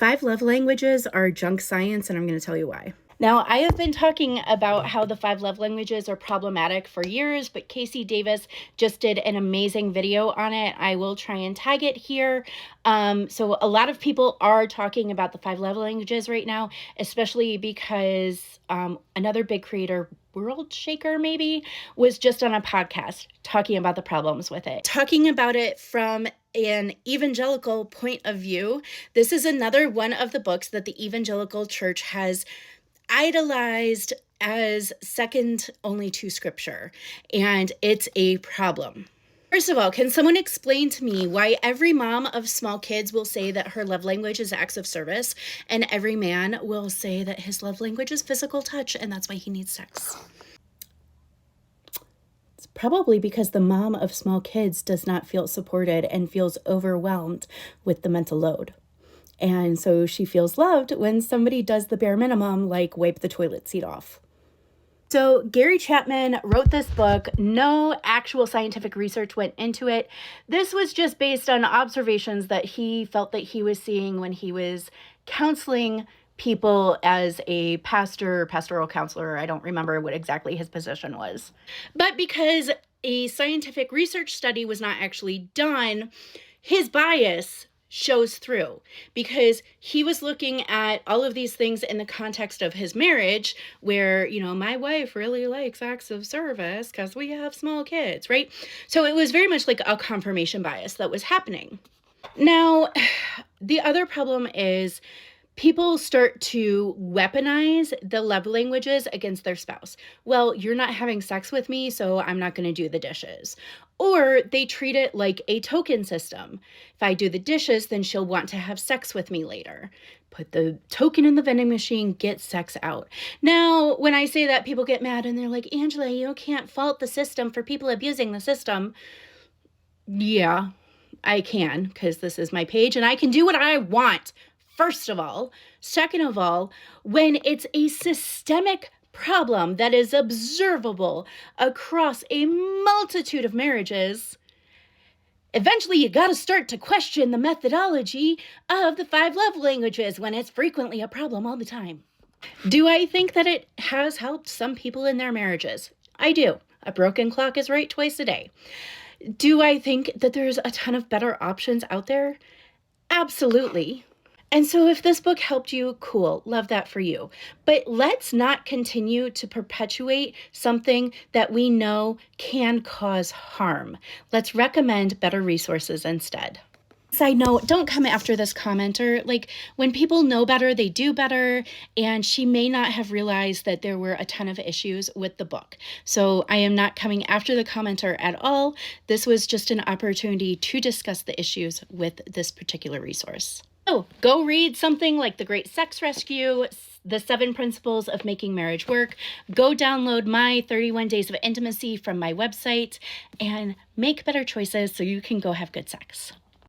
5 love languages are junk science, and I'm going to tell you why. Now, I have been talking about how the 5 love languages are problematic for years, but Casey Davis just did an amazing video on it. I will try and tag it here. So a lot of people are talking about the 5 love languages right now, especially because another big creator, World Shaker maybe, was just on a podcast talking about the problems with it. Talking about it from an evangelical point of view, this is another one of the books that the evangelical church has idolized as second only to scripture, and it's a problem. First of all, can someone explain to me why every mom of small kids will say that her love language is acts of service, and every man will say that his love language is physical touch, and that's why he needs sex? It's probably because the mom of small kids does not feel supported and feels overwhelmed with the mental load. And so she feels loved when somebody does the bare minimum, like wipe the toilet seat off. So Gary Chapman wrote this book. No actual scientific research went into it. This was just based on observations that he felt that he was seeing when he was counseling people as a pastor, pastoral counselor. I don't remember what exactly his position was. But because a scientific research study was not actually done, his bias shows through, because he was looking at all of these things in the context of his marriage where, my wife really likes acts of service because we have small kids, right? So it was very much like a confirmation bias that was happening. Now, the other problem is people start to weaponize the love languages against their spouse. Well, you're not having sex with me, so I'm not going to do the dishes. Or they treat it like a token system. If I do the dishes, then she'll want to have sex with me later. Put the token in the vending machine, get sex out. Now, when I say that, people get mad and they're like, Angela, you can't fault the system for people abusing the system. Yeah, I can, because this is my page and I can do what I want. First of all. Second of all, when it's a systemic problem that is observable across a multitude of marriages, eventually you got to start to question the methodology of the 5 love languages when it's frequently a problem all the time. Do I think that it has helped some people in their marriages? I do. A broken clock is right twice a day. Do I think that there's a ton of better options out there? Absolutely. And so if this book helped you, cool, love that for you. But let's not continue to perpetuate something that we know can cause harm. Let's recommend better resources instead. Side note, don't come after this commenter. When people know better, they do better. And she may not have realized that there were a ton of issues with the book. So I am not coming after the commenter at all. This was just an opportunity to discuss the issues with this particular resource. So go read something like The Great Sex Rescue, The 7 Principles of Making Marriage Work. Go download my 31 Days of Intimacy from my website and make better choices so you can go have good sex.